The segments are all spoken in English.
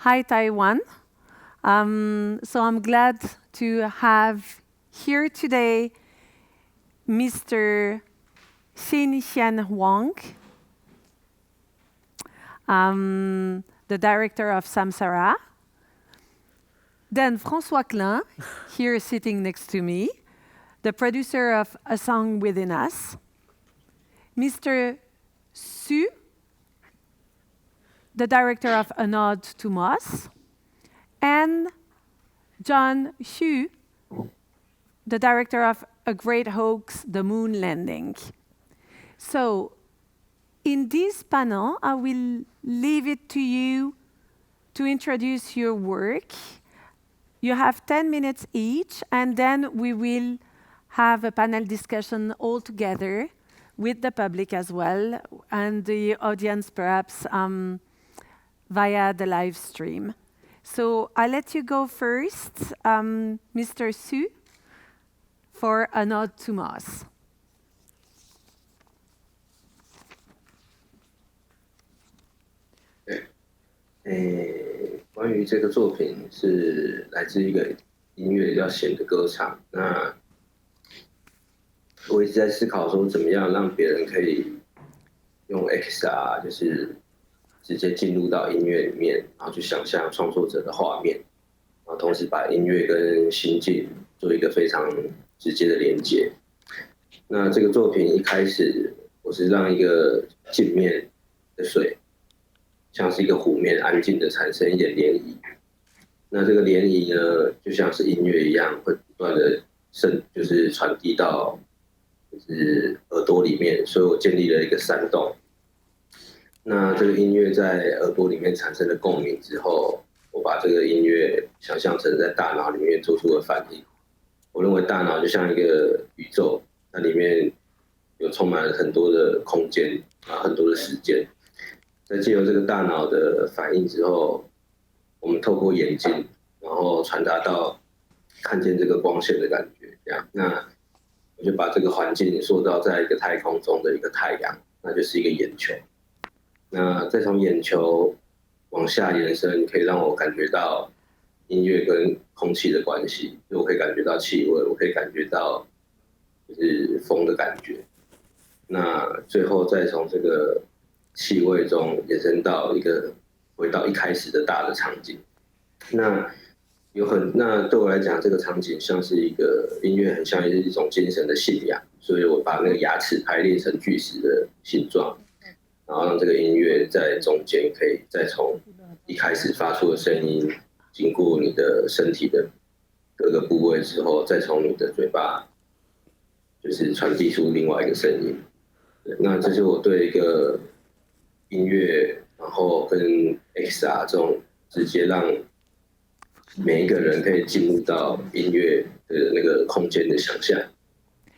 Hi, Taiwan. So I'm glad to have here today Mr. Hsin-chien Huang, the director of SAMSARA. Then François Klein, here sitting next to me, the producer of A Song Within Us. Mr. Su, the director of An Ode to Moss. And John Hsu, the director of A Great Hoax, The Moon Landing. So in this panel, I will leave it to you to introduce your work. You have 10 minutes each, and then we will have a panel discussion all together with the public as well, and the audience perhaps via the live stream. So I'll let you go first, Mr. Su, for An Ode to Moss. 关于这个作品是来自一个音乐叫弦的歌唱。那我一直在思考说，怎么样让别人可以用 XR， 就是直接进入到音乐里面，然后去想象创作者的画面，然后同时把音乐跟心境做一个非常直接的连接。那这个作品一开始，我是让一个镜面的水，像是一个湖面，安静的产生一点涟漪。那这个涟漪呢，就像是音乐一样，会不断的就是传递到就是耳朵里面，所以我建立了一个山洞。那这个音乐在耳朵里面产生了共鸣之后，我把这个音乐想象成在大脑里面做出了反应。我认为大脑就像一个宇宙，那里面有充满了很多的空间啊，很多的时间。在借由这个大脑的反应之后，我们透过眼睛，然后传达到看见这个光线的感觉，这样。那我就把这个环境塑造在一个太空中的一个太阳，那就是一个眼球。那再从眼球往下延伸，可以让我感觉到音乐跟空气的关系，就我可以感觉到气味，我可以感觉到就是风的感觉。那最后再从这个气味中延伸到回到一开始的大的场景。那对我来讲，这个场景像是一个音乐，很像是一种精神的信仰，所以我把那个牙齿排列成巨石的形状，然后让这个音乐在中间可以再从一开始发出的声音，经过你的身体的各个部位之后，再从你的嘴巴就是传递出另外一个声音。那这是我对一个音乐，然后跟 XR 这种直接让每一个人可以进入到音乐的那个空间的想象，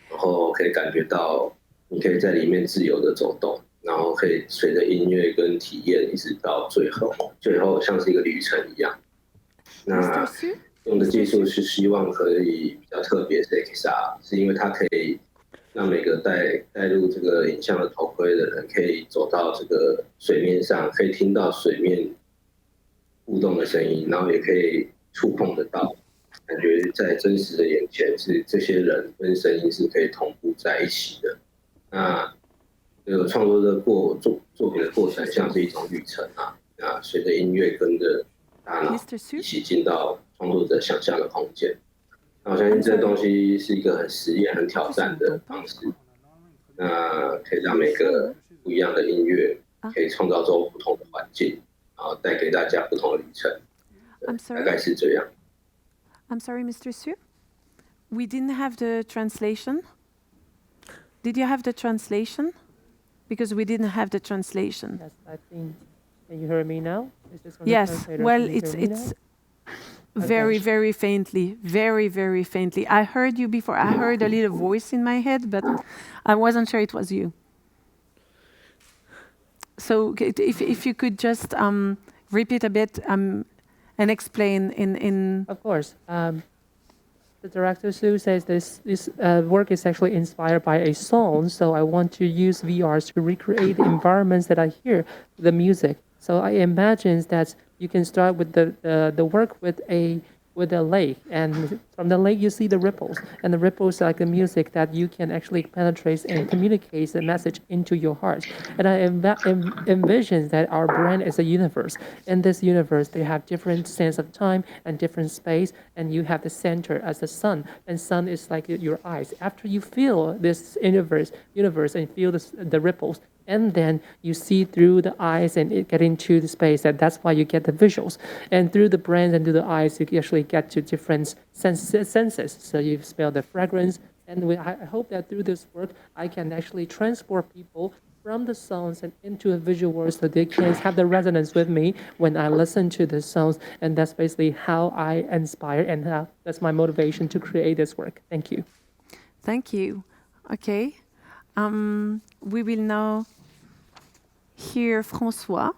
然后可以感觉到你可以在里面自由的走动，然后可以随着音乐跟体验一直到最后像是一个旅程一样。那用的技术是希望可以比较特别是 XR， 是因为它可以让每个戴入这个影像的头盔的人可以走到这个水面上，可以听到水面互动的声音，然后也可以触碰得到，感觉在真实的眼前是这些人跟声音是可以同步在一起的。那这个创作的作品的过程像是一种旅程啊，那随着音乐跟着大脑一起进到创作者想象的空间。那我相信这个东西是一个很实验、很挑战的方式。那可以让每个不一样的音乐可以创造出不同的环境，然后带给大家不同的旅程。大概是这样。I'm sorry, Mr. Su. We didn't have the translation. Did you have the translation? Because we didn't have the translation. Yes, I think. Can you hear me now? Yes. Well, it's very, very faintly, very, very faintly. I heard you before. I heard a little voice in my head, but I wasn't sure it was you. So if you could just repeat a bit and explain in... Of course. The director Sue says this work is actually inspired by a song, so I want to use VRs to recreate the environments that I hear, the music. So I imagine that you can start with the work with a lake, and from the lake you see the ripples, and the ripples are like the music that you can actually penetrate and communicate the message into your heart. And I envision that our brain is a universe. In this universe, they have different sense of time and different space, and you have the center as the sun, and sun is like your eyes. After you feel this universe and feel the ripples, and then you see through the eyes and it get into the space, and that's why you get the visuals. And through the brain and through the eyes, you actually get to different senses. So you smell the fragrance, and I hope that through this work, I can actually transport people from the sounds and into a visual world so they can have the resonance with me when I listen to the sounds. And that's basically how I inspire, and that's my motivation to create this work. Thank you. Thank you. Okay. We will now hear François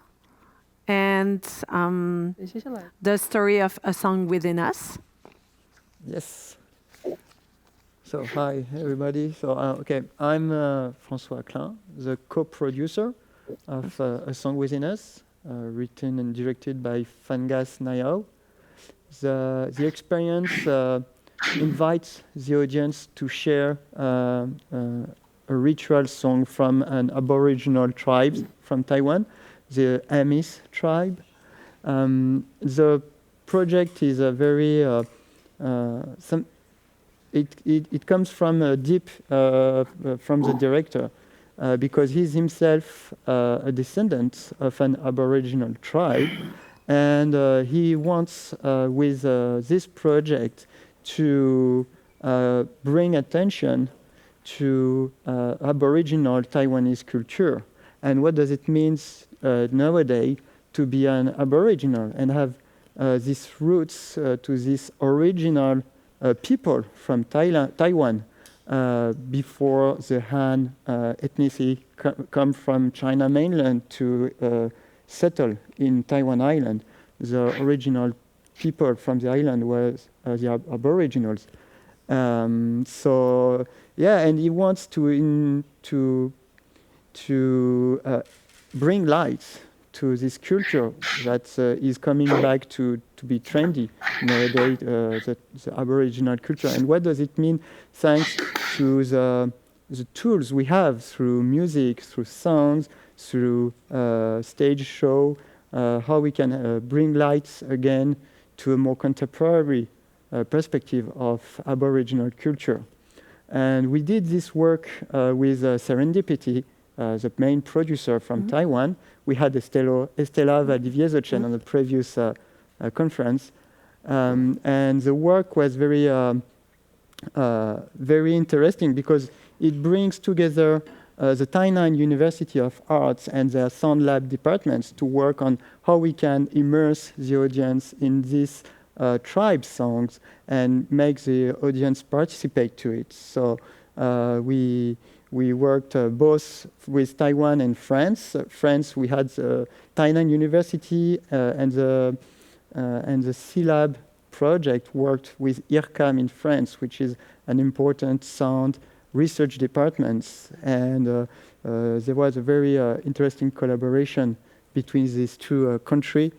and the story of A Song Within Us. Yes. So hi everybody. So okay, I'm François Klein, the co-producer of A Song Within Us, written and directed by Fangas Nayao. The experience invites the audience to share a ritual song from an Aboriginal tribe from Taiwan, the Amis tribe. The project is a very it comes from deep from the director because he's himself a descendant of an Aboriginal tribe, and he wants with this project to bring attention to Aboriginal Taiwanese culture, and what does it mean nowadays to be an Aboriginal and have these roots to this original people from Taiwan before the Han ethnicity come from China mainland to settle in Taiwan Island. The original people from the island was the Aboriginals. So yeah, and he wants to bring light to this culture that is coming back to be trendy nowadays, the Aboriginal culture. And what does it mean thanks to the tools we have through music, through sounds, through stage show, how we can bring lights again to a more contemporary perspective of Aboriginal culture. And we did this work with Serendipity, the main producer from Taiwan. We had Estela Valdivieso-Chen on the previous conference. And the work was very interesting because it brings together the Tainan University of Arts and their Sound Lab departments to work on how we can immerse the audience in these tribe songs and make the audience participate to it. So we worked both with Taiwan and France. France, we had the Tainan University and the C-Lab project worked with IRCAM in France, which is an important sound research department. And there was a very interesting collaboration between these two countries.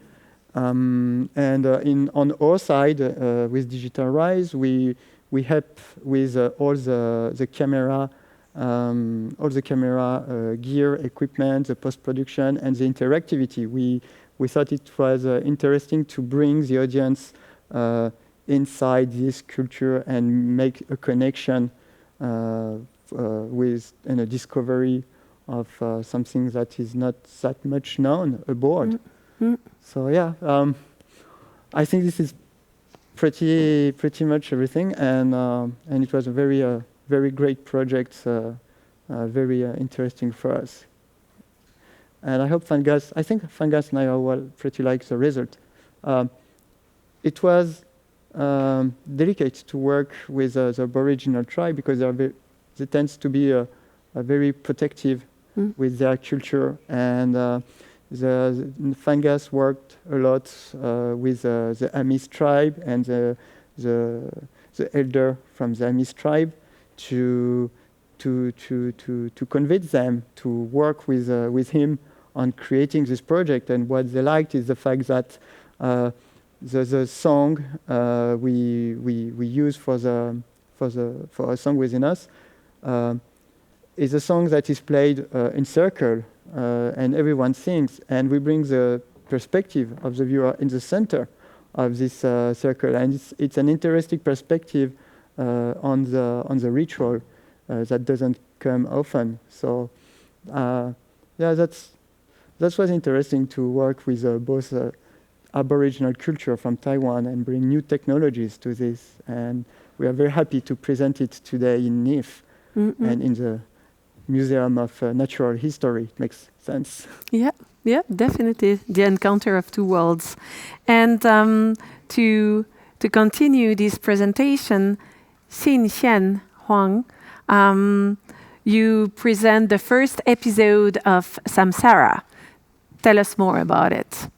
On our side, with Digital Rise, we help with all the camera gear, equipment, the post-production, and the interactivity. We thought it was interesting to bring the audience inside this culture and make a connection with a discovery of something that is not that much known abroad. Mm-hmm. So yeah, I think this is pretty much everything, and it was a very great project, very interesting for us. And I hope Fangas and I will pretty like the result. It was delicate to work with the Aboriginal tribe because they tend to be very protective with their culture, and the Fangas worked a lot with the Amis tribe and the elder from the Amis tribe to convince them to work with him on creating this project. And what they liked is the fact that the song we use for a song within us is a song that is played in circle, and everyone sings, and we bring the perspective of the viewer in the center of this circle, and it's an interesting perspective on the ritual that doesn't come often. So yeah, that was interesting to work with both Aboriginal culture from Taiwan and bring new technologies to this, and we are very happy to present it today in Nifff and in the Museum of Natural History. It makes sense. Yeah, definitely. The encounter of two worlds. And to continue this presentation, Hsin-chien Huang, you present the first episode of SAMSARA. Tell us more about it.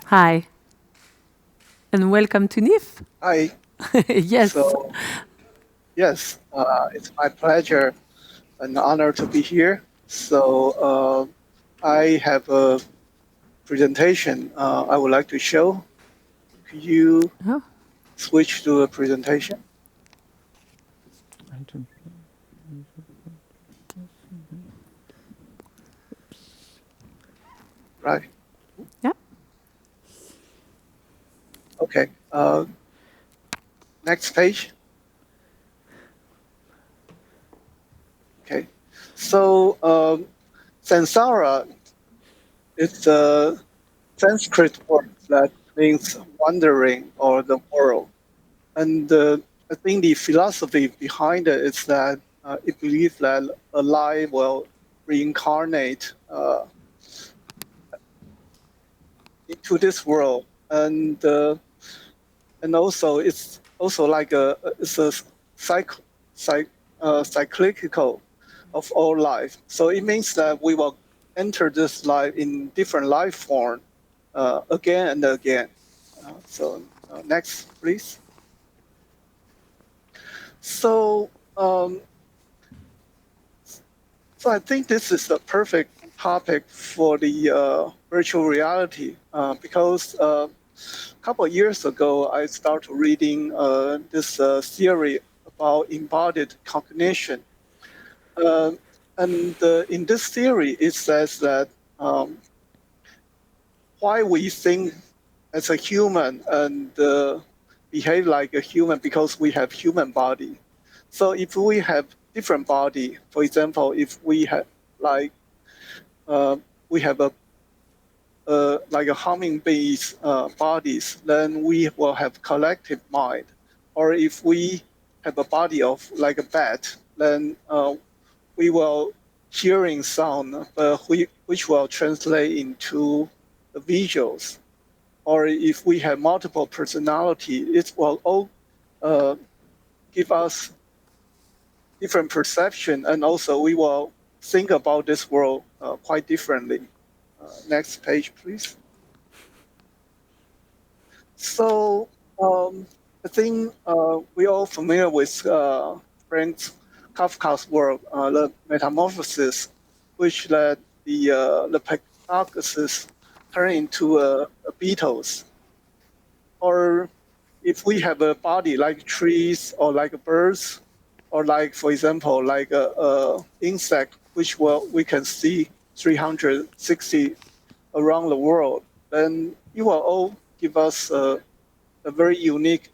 Hi. And welcome to Nifff. Hi. Yes. So, yes, it's my pleasure and honor to be here. So I have a presentation I would like to show. Could you switch to a presentation? Right. Yeah. Okay. Next page. Okay. So SAMSARA is a Sanskrit word that means wandering or the world. And I think the philosophy behind it is that it believes that a life will reincarnate into this world, and also it's also like it's a cyclical of all life. So it means that we will enter this life in different life form again and again. So next, please. So so I think this is the perfect topic for the virtual reality because a couple of years ago I started reading this theory about embodied cognition. And in this theory, it says that why we think as a human and behave like a human because we have human body. So if we have different body, for example, if we have like we have a like a hummingbee's bodies, then we will have collective mind. Or if we have a body of like a bat, then we will hearing sound, which will translate into the visuals. Or if we have multiple personality, it will all give us different perception, and also we will think about this world quite differently. Next page, please. So I think we're all familiar with Frank Kafka's work, The Metamorphosis, which led the Pegasus turn into a beetles. Or if we have a body like trees or like birds, or like, for example, like a insect, which we can see 360 around the world, then it will all give us a very unique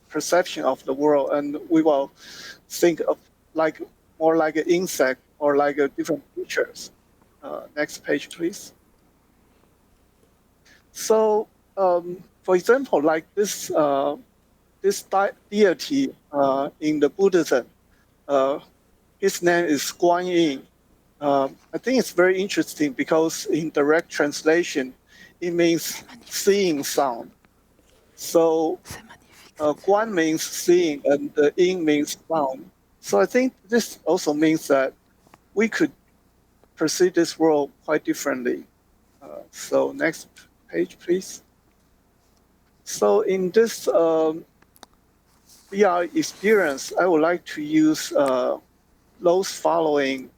perception of the world, and we will think of like more like an insect or like a different creatures. Next page, please. So, for example, like this deity in the Buddhism, his name is Guan Yin. I think it's very interesting because in direct translation, it means seeing sound. So Guan means seeing and the Yin means sound. So I think this also means that we could perceive this world quite differently. So next page, please. So in this VR experience, I would like to use those following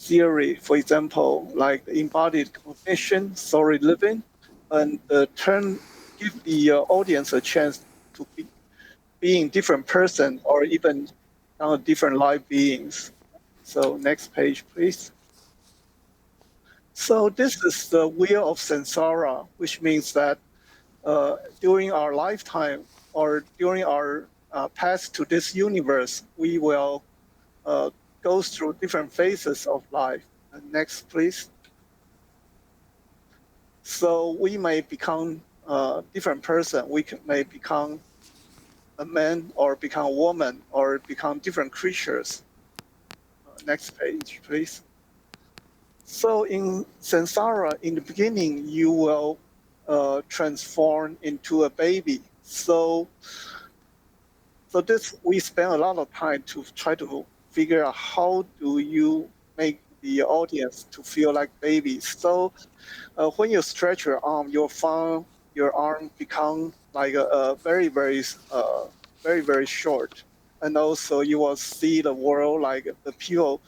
theory, for example, like embodied cognition, story living, and give the audience a chance to be being different person or even different live beings. So next page, please. So this is the wheel of samsara, which means that during our lifetime or during our path to this universe, we will go through different phases of life. Next, please. So we may become a different person. May become a man or become a woman or become different creatures. Next page, please. So in samsara, in the beginning, you will transform into a baby. So this, we spend a lot of time to try to figure out how do you make the audience to feel like babies. So when you stretch your arm, you'll find your arm become like a very, very short. And also you will see the world like the people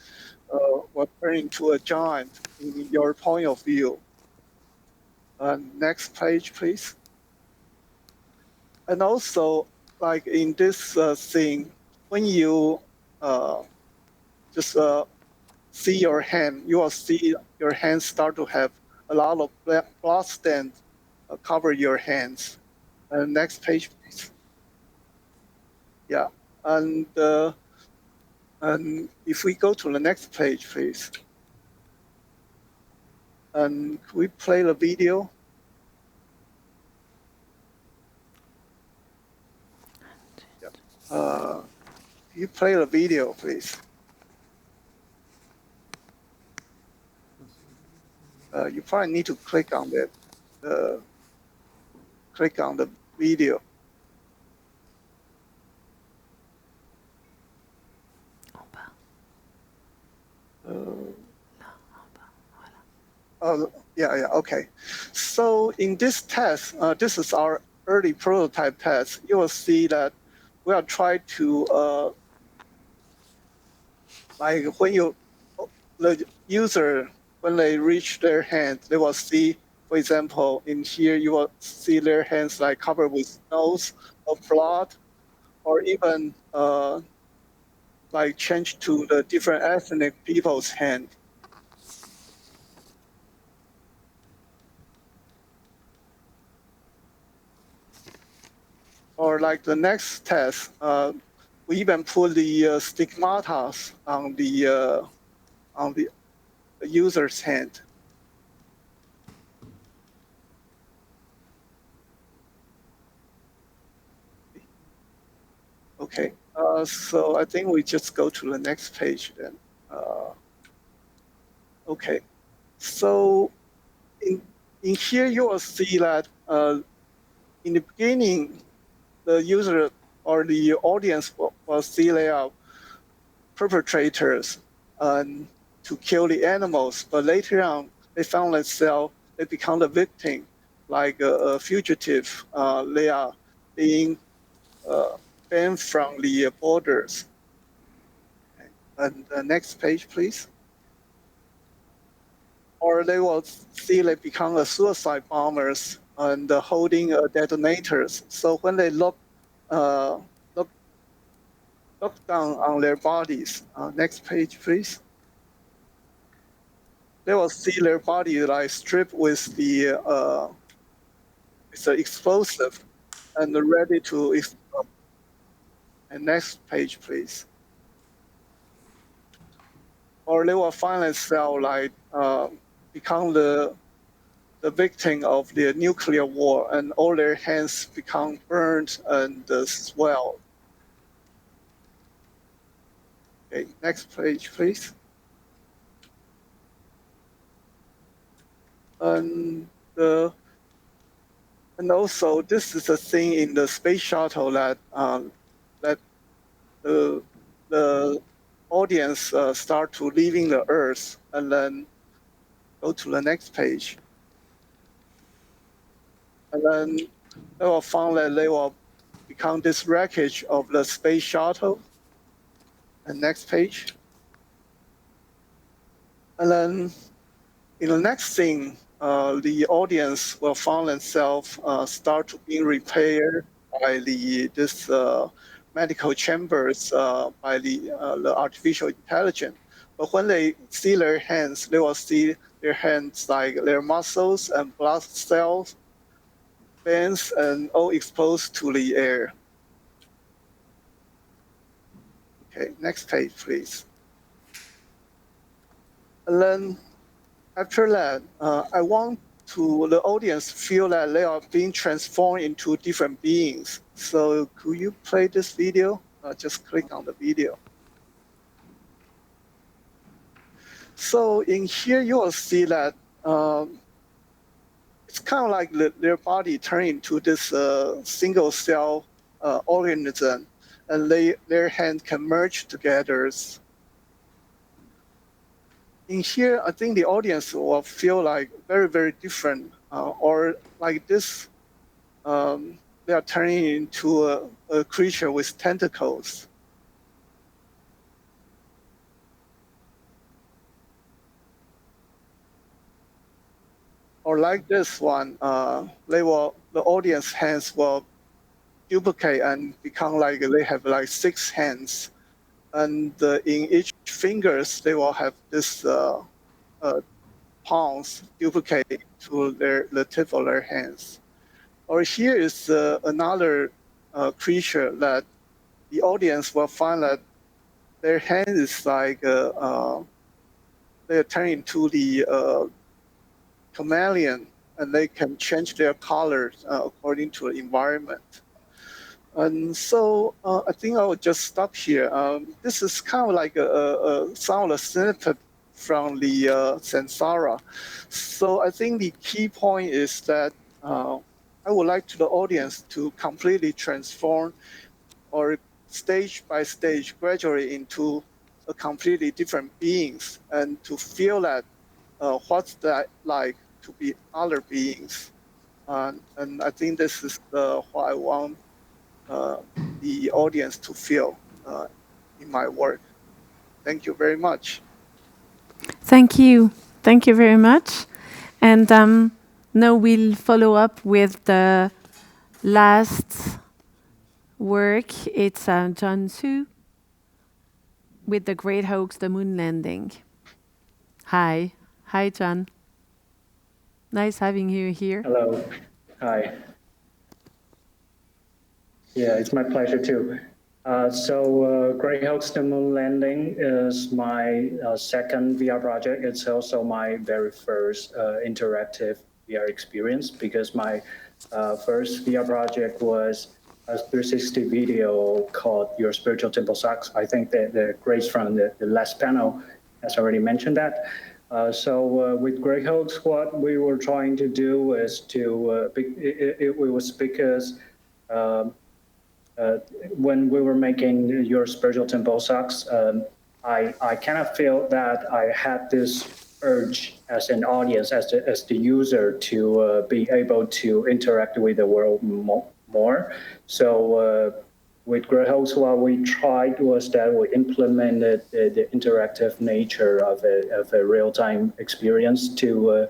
will turn into a giant in your point of view. Next page, please. And also, like in this thing, when you just see your hand, you will see your hands start to have a lot of blood stains cover your hands. Next page, please. Yeah, and if we go to the next page, please. And can we play the video? Yeah. You play the video, please. You probably need to click on the video. Yeah, okay. So in this test, this is our early prototype test. You will see that we are trying to, like when the user, when they reach their hand, they will see, for example, in here, you will see their hands like covered with nose or blood, or even like change to the different ethnic people's hand. Or like the next test, we even put the stigmata on the user's hand. Okay, so I think we just go to the next page then. Okay, so in here you will see that in the beginning, the user or the audience will see they are perpetrators to kill the animals, but later on they found themselves, they become the victim, like a fugitive. They are being banned from the borders. Okay. And the next page, please. Or they will see they become a suicide bombers and holding detonators. So when they look down on their bodies. Next page, please. They will see their body like stripped with the explosive and ready to explode. And next page, please. Or they will find themselves like become the victim of the nuclear war, and all their hands become burned and swelled. Okay, next page, please. And also, this is a thing in the space shuttle that that the audience start to leaving the Earth, and then go to the next page. And then they will find that they will become this wreckage of the space shuttle. And next page. And then in the next scene, the audience will find themselves start to be repaired by this medical chambers by the artificial intelligence. But when they see their hands, they will see their hands like their muscles and blood cells, veins, and all exposed to the air. Okay, next page, please. And then after that, I want the audience feel that they are being transformed into different beings. So could you play this video? Just click on the video. So in here, you will see that it's kind of like their body turning into this single cell organism, and their hand can merge together. In here, I think the audience will feel like very, very different, or like this, they are turning into a creature with tentacles. Or like this one, the audience hands will duplicate and become like they have like 6 hands. And in each fingers, they will have this palms duplicate to the tip of their hands. Or here is another creature that the audience will find that their hand is like they are turning into the chameleon, and they can change their colors according to the environment. And so I think I will just stop here. This is kind of like some of the snippet from the SAMSARA. So I think the key point is that I would like to the audience to completely transform or stage by stage gradually into a completely different beings, and to feel that what's that like to be other beings. And I think this is what I want the audience to feel in my work. Thank you very much. Thank you. Thank you very much. And now we'll follow up with the last work. It's John Su with The Great Hoax, The Moon Landing. Hi. Hi, John. Nice having you here. Hello. Hi. Yeah, it's my pleasure too. Great Hoax, The Moon Landing is my second VR project. It's also my very first interactive VR experience, because my first VR project was a 360 video called Your Spiritual Temple Sucks. I think that the Grace from the last panel has already mentioned that. With Great Hoax, what we were trying to do is to, it was because when we were making Your Spiritual Temple Sucks, I kind of feel that I had this urge as an audience, as the user, to be able to interact with the world more. So with Great Hoax, what we tried was that we implemented the interactive nature of a real-time experience to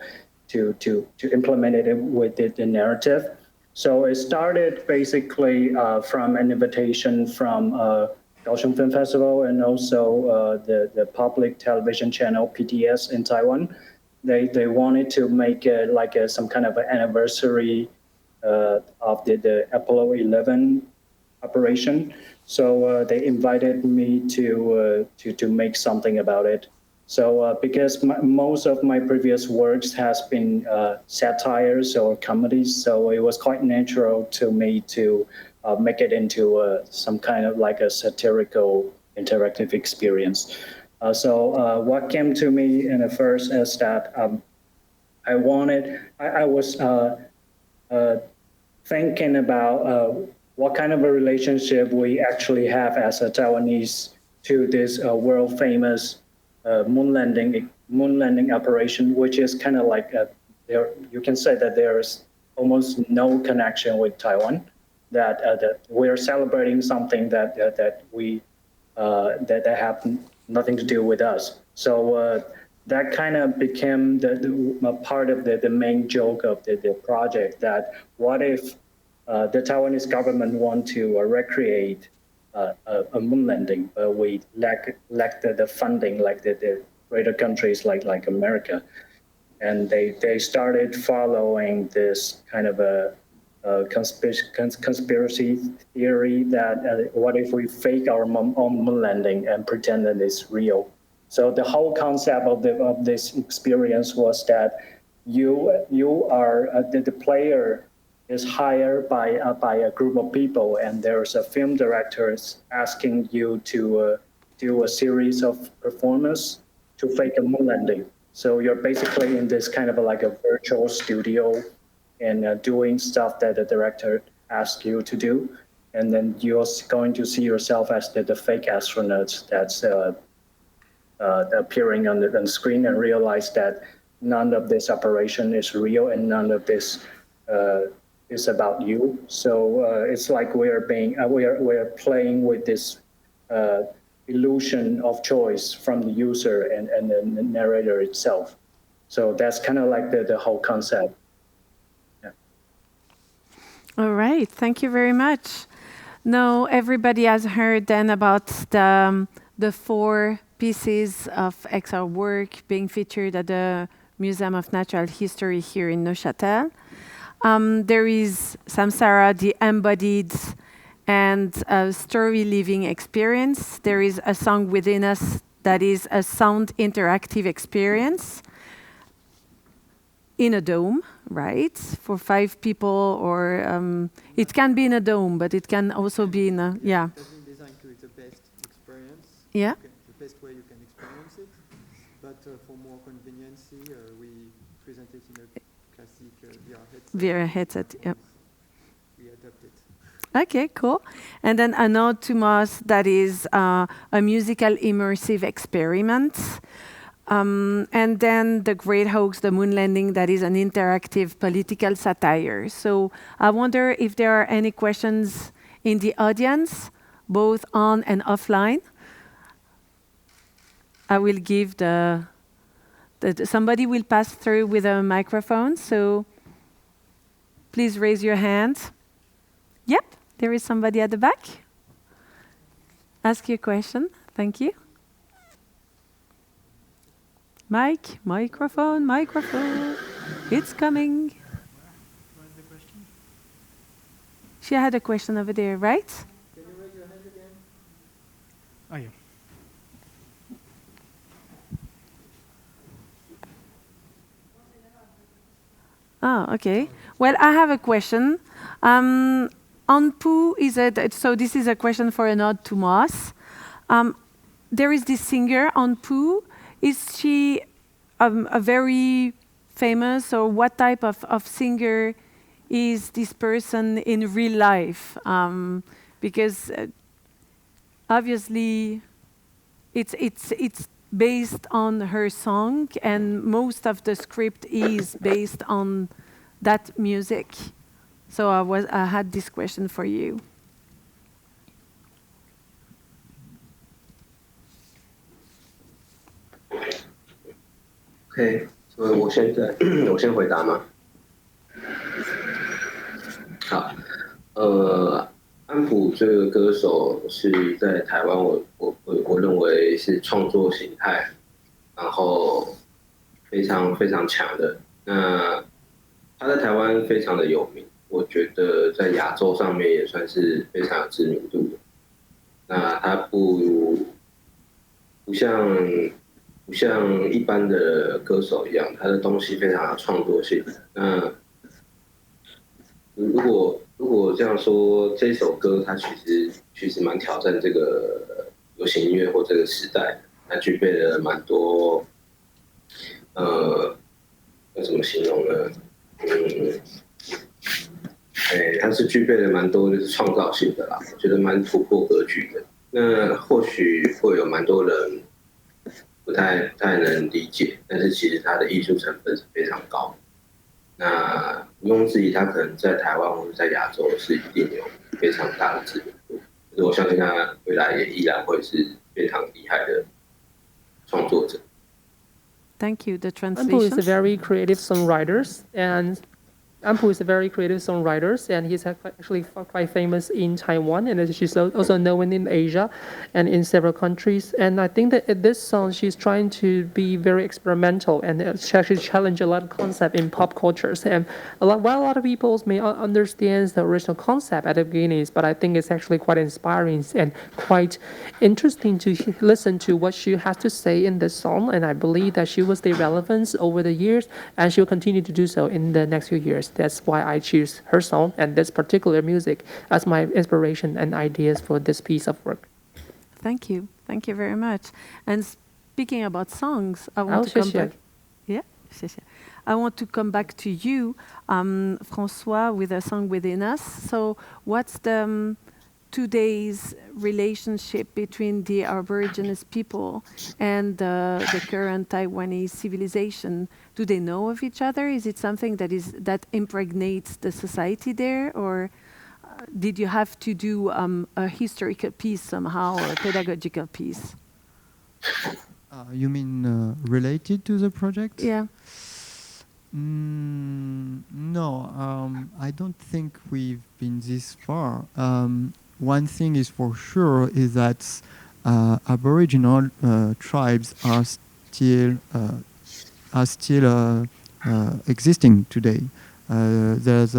implement it with the narrative. So it started basically from an invitation from Kaohsiung Film Festival, and also the public television channel PTS in Taiwan. They wanted to make it like some kind of an anniversary of the Apollo 11 operation. So they invited me to make something about it. So because most of my previous works has been satires or comedies, so it was quite natural to me to make it into some kind of like a satirical interactive experience. What came to me in the first is that I was thinking about what kind of a relationship we actually have as a Taiwanese to this world famous moon landing operation, which is kind of like you can say that there's almost no connection with Taiwan. That we're celebrating something that we that have nothing to do with us. So that kind of became a part of the main joke of the project, that what if the Taiwanese government want to recreate a moon landing, but we lack the funding like the greater countries like America. And they started following this kind of a conspiracy theory that what if we fake our own moon landing and pretend that it's real. So the whole concept of this experience was that you are the player is hired by a group of people, and there's a film director asking you to do a series of performance to fake a moon landing. So you're basically in this kind of like a virtual studio and doing stuff that the director asks you to do, and then you're going to see yourself as the fake astronaut that's appearing on the screen, and realize that none of this operation is real and none of this is about you. So it's like we're playing with this illusion of choice from the user and the narrator itself. So that's kind of like the whole concept. Yeah. All right, thank you very much. Now everybody has heard then about the 4 pieces of XR work being featured at the Museum of Natural History here in Neuchâtel. There is SAMSARA, the embodied and story living experience. There is a song within us that is a sound interactive experience in a dome, right? For 5 people, or it can be in a dome, but it can also be in a, yeah. It has been designed to be the best experience. Yeah. Okay, the best way you can experience it. But for more convenience, we present it in a classic VR headset. VR headset, yeah. We adapt it. Okay, cool. And then an ode to Moss, that is a musical immersive experiment. And then the Great Hoax, the moon landing, that is an interactive political satire. So I wonder if there are any questions in the audience, both on and offline. I will give somebody will pass through with a microphone, so please raise your hand. Yep, there is somebody at the back. Ask your question. Thank you. Microphone. It's coming. What's the question? She had a question over there, right? Can you raise your hand again? Oh, yeah. Oh, okay. Well, I have a question. Anpu so this is a question for an ode to Moss. There is this singer, Anpu. Is she a very famous, or what type of singer is this person in real life? Because obviously it's based on her song, and most of the script is based on that music. So I had this question for you. OK， 所以我先回答吗？好，安普这个歌手是在台湾，我认为是创作形态，然后非常非常强的。那他在台湾非常的有名，我觉得在亚洲上面也算是非常有知名度的。那他不像一般的歌手一样，他的东西非常有创作性。那如果这样说，这首歌它其实蛮挑战这个流行音乐或这个时代，它具备了蛮多要怎么形容呢？它是具备了蛮多就是创造性的啦，我觉得蛮突破格局的。那或许会有蛮多人不太能理解，但是其实它的艺术成分是非常高。那毋庸置疑，它可能在台湾或者在亚洲是一定有非常大的知名度。可是我相信他未来也依然会是非常厉害的创作者。Thank you. The Ampu translation. is a very creative songwriter, and he's actually quite famous in Taiwan, and she's also known in Asia and in several countries. And I think that in this song, she's trying to be very experimental and she actually challenge a lot of concept in pop cultures. And while a lot of people may understand the original concept at the beginning, but I think it's actually quite inspiring and quite interesting to listen to what she has to say in this song. And I believe that she will stay relevant over the years, and she'll continue to do so in the next few years. That's why I choose her song and this particular music as my inspiration and ideas for this piece of work. Thank you. Thank you very much. And speaking about songs, I want to come back. Yeah, I want to come back to you, François, with a song within us. So, what's the today's relationship between the Aborigines people and the current Taiwanese civilization? Do they know of each other? Is it something that impregnates the society there, or did you have to do a historical piece somehow, or a pedagogical piece? You mean related to the project? Yeah. No, I don't think we've been this far. One thing is for sure is that Aboriginal tribes are still existing today. There's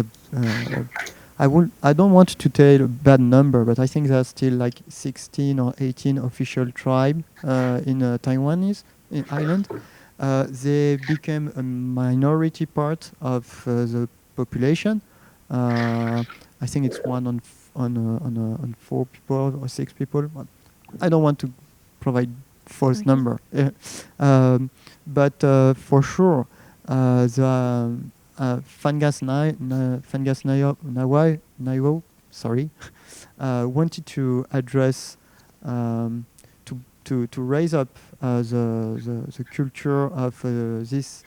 I don't want to tell a bad number, but I think there's still like 16 or 18 official tribes in Taiwanese island. They became a minority part of the population. I think it's one on 4 people or 6 people. But I don't want to provide false number. But for sure, the Fangas Naiwo, sorry, wanted to address to raise up the culture of the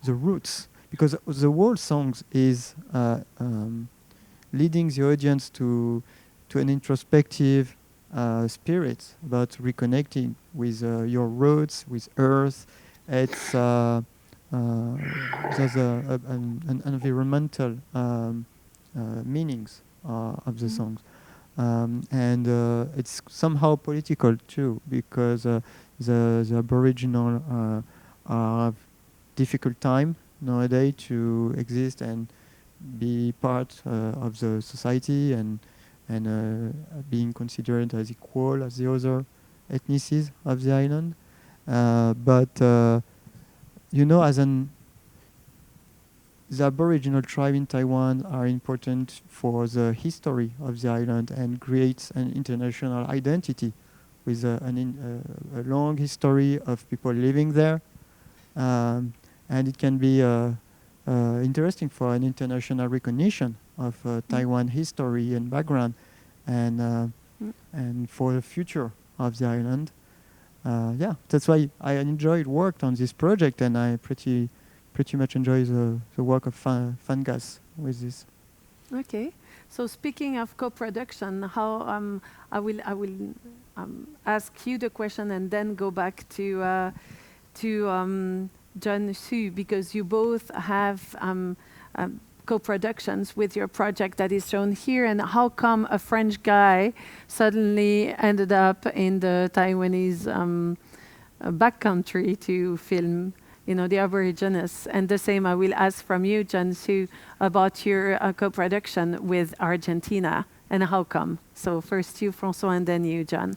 roots, because the whole songs is leading the audience to an introspective spirit about reconnecting with your roots, with earth. It's there's an environmental meanings of the songs. And it's somehow political too, because the Aboriginal have difficult time nowadays to exist and be part of the society and being considered as equal as the other ethnicities of the island. But you know, the Aboriginal tribe in Taiwan are important for the history of the island and creates an international identity with a long history of people living there. And it can be interesting for an international recognition of Taiwan history and background, and for the future of the island. Yeah, that's why I enjoyed work on this project, and I pretty much enjoy the work of Fangas with this. Okay, so speaking of co-production, how I will ask you the question and then go back to John Hsu, because you both have co-productions with your project that is shown here, and how come a French guy suddenly ended up in the Taiwanese backcountry to film, you know, the Aborigines? And the same I will ask from you, John Hsu, about your co-production with Argentina, and how come? So first you, François, and then you, John.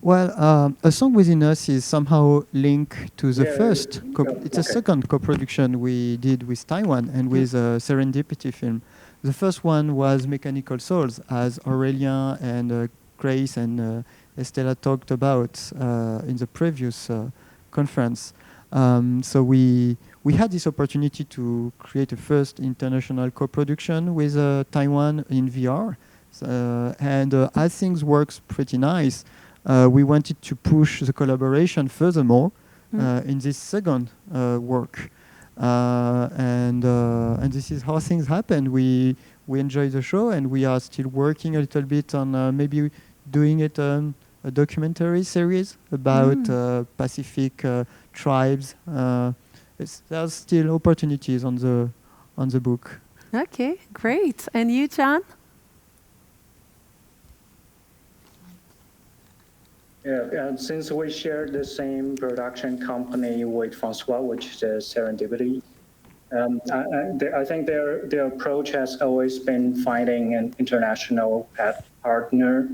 Well, A Song Within Us is somehow linked to the first. It's a second co-production we did with Taiwan and with a Serendipity film. The first one was Mechanical Souls, as Aurélien and Grace and Estella talked about in the previous conference. So we had this opportunity to create a first international co-production with Taiwan in VR. And as things works pretty nice, we wanted to push the collaboration furthermore in this second work. And this is how things happened. We enjoyed the show, and we are still working a little bit on maybe doing it a a documentary series about Pacific tribes. There's still opportunities on the book. Okay, great. And you, John? Yeah, since we share the same production company with François, which is Serendipity, I think their approach has always been finding an international partner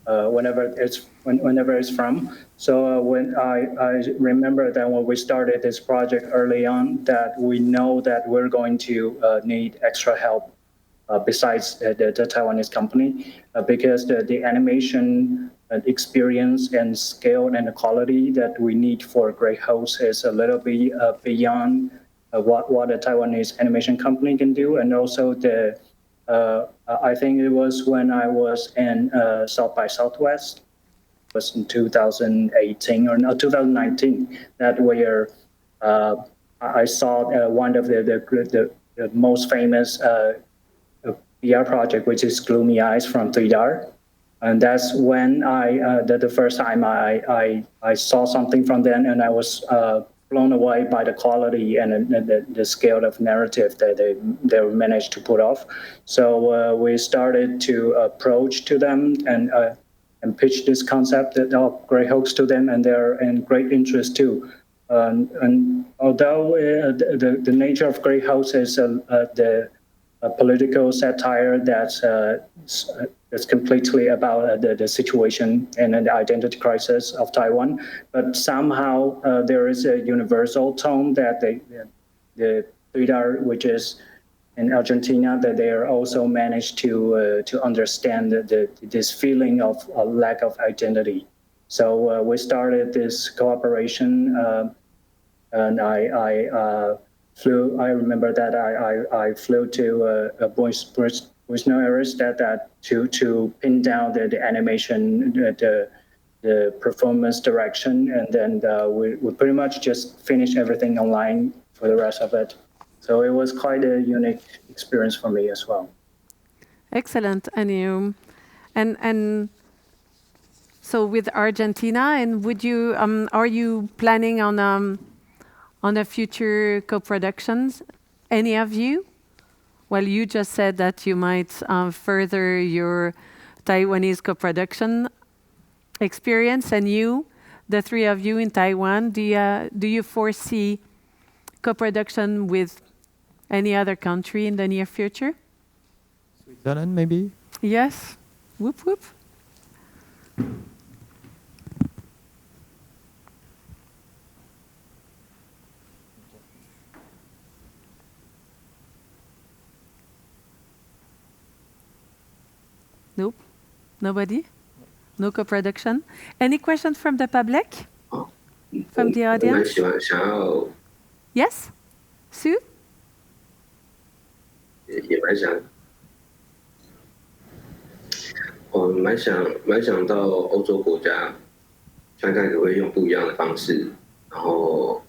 whenever it's from. So when I remember that when we started this project early on, that we know that we're going to need extra help besides the Taiwanese company, because the animation experience and scale and the quality that we need for Great Host is a little bit beyond what a Taiwanese animation company can do. And also I think it was when I was in South by Southwest, it was in 2018 or no, 2019, that where I saw one of the most famous VR project, which is Gloomy Eyes from 3DAR. And that's when the first time I saw something from them, and I was blown away by the quality and the scale of narrative that they managed to put off. So we started to approach to them and pitch this concept of Great Hoax to them, and they're in great interest too. And although the nature of Great Hoax is the political satire that's completely about the situation and the identity crisis of Taiwan, but somehow there is a universal tone that the 3DAR, which is in Argentina, that they are also managed to understand this feeling of a lack of identity. So we started this cooperation, and I remember that I flew to Buenos Aires to pin down the animation, the performance direction, and then we pretty much just finished everything online for the rest of it. So it was quite a unique experience for me as well. Excellent. And so with Argentina, and would you are you planning on a future co-productions? Any of you? Well, you just said that you might further your Taiwanese co-production experience, and you, the three of you in Taiwan, do you foresee co-production with any other country in the near future? Switzerland, maybe? Yes. Whoop, whoop. Nope. Nobody? No co-production? Any questions from the public? From the audience? Yes? Sue? 也蛮想，我蛮想到欧洲国家，看看可不可以用不一样的方式，然后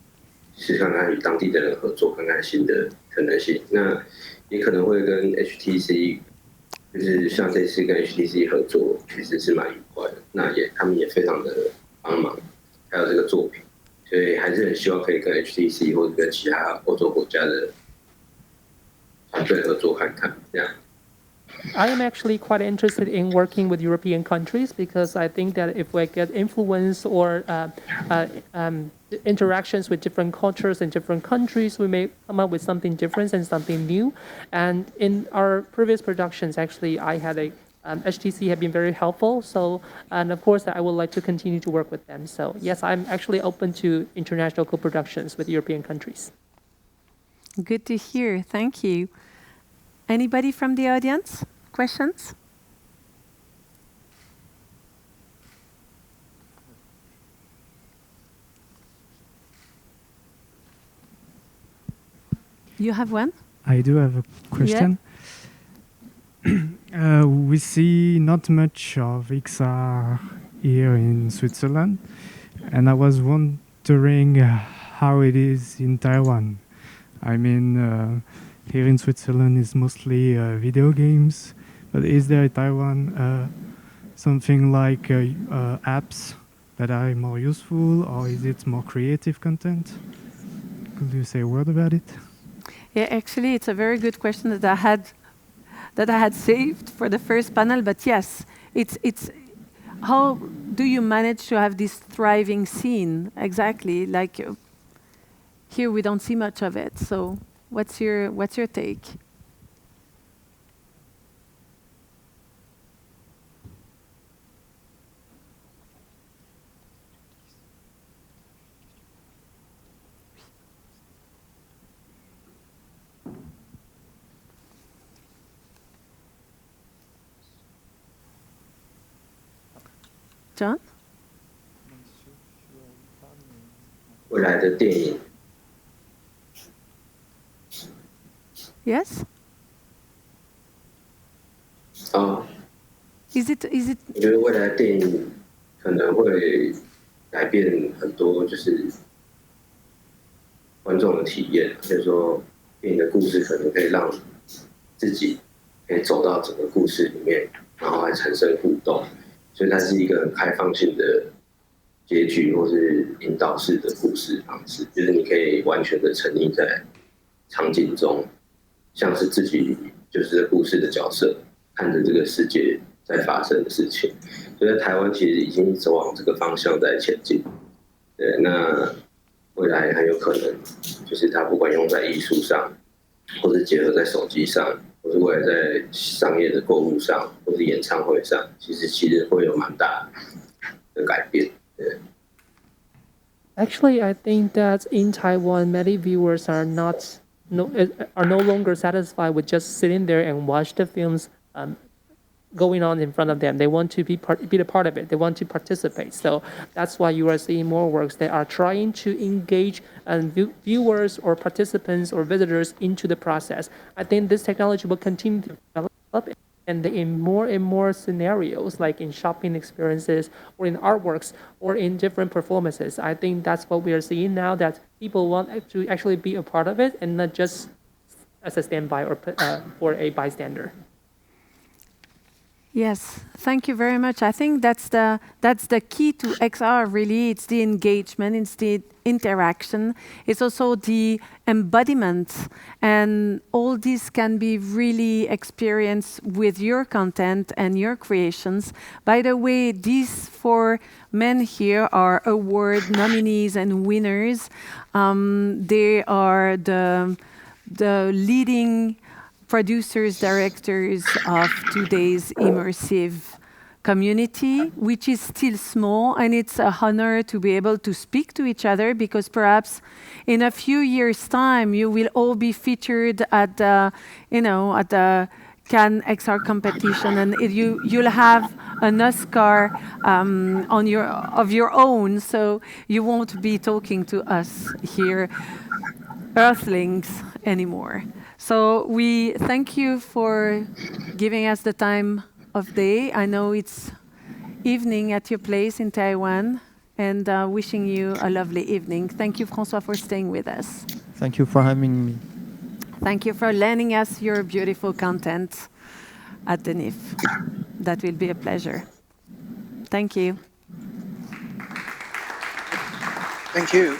试看看与当地的人合作，看看新的可能性。那也可能会跟 HTC， 就是像这次跟 HTC 合作，其实是蛮愉快的。那他们也非常的帮忙，还有这个作品，所以还是很希望可以跟 HTC 或者跟其他欧洲国家的。 I am actually quite interested in working with European countries because I think that if we get influence or interactions with different cultures and different countries, we may come up with something different and something new. And in our previous productions, actually, I had HTC have been very helpful. So, and of course, I would like to continue to work with them. So, yes, I'm actually open to international co-productions with European countries. Good to hear. Thank you. Anybody from the audience? Questions? You have one? I do have a question. Yeah. We see not much of XR here in Switzerland, and I was wondering how it is in Taiwan. I mean, here in Switzerland it's mostly video games, but is there in Taiwan something like apps that are more useful, or is it more creative content? Could you say a word about it? Yeah, actually, it's a very good question that I had saved for the first panel. But yes, it's how do you manage to have this thriving scene exactly? Like here, we don't see much of it. So, what's your take? John? 未来的电影 Yes? 啊， Is it 我觉得未来的电影可能会改变很多，就是观众的体验。就是说，电影的故事可能可以让自己可以走到整个故事里面，然后还产生互动，所以它是一个很开放性的结局或是引导式的故事方式，就是你可以完全的沉溺在场景中，像是自己就是这故事的角色，看着这个世界在发生的事情。所以在台湾其实已经一直往这个方向在前进。对，那未来很有可能就是它不管用在艺术上，或是结合在手机上，或是未来在商业的购物上，或是演唱会上，其实会有蛮大的改变。对。Actually, I think that in Taiwan, many viewers are no longer satisfied with just sitting there and watch the films going on in front of them. They want to be a part of it. They want to participate. So that's why you are seeing more works that are trying to engage viewers or participants or visitors into the process. I think this technology will continue to develop and in more and more scenarios, like in shopping experiences or in artworks or in different performances. I think that's what we are seeing now, that people want to actually be a part of it and not just as a standby or for a bystander. Yes, thank you very much. I think that's the key to XR, really. It's the engagement, it's the interaction. It's also the embodiment. And all this can be really experienced with your content and your creations. By the way, these 4 men here are award nominees and winners. They are the leading producers, directors of today's immersive community, which is still small, and it's a honor to be able to speak to each other, because perhaps in a few years' time you will all be featured at the Cannes XR competition, and you'll have an Oscar of your own, so you won't be talking to us here, Earthlings, anymore. So we thank you for giving us the time of day. I know it's evening at your place in Taiwan, and wishing you a lovely evening. Thank you, François, for staying with us. Thank you for having me. Thank you for lending us your beautiful content at the Nifff. That will be a pleasure. Thank you. Thank you.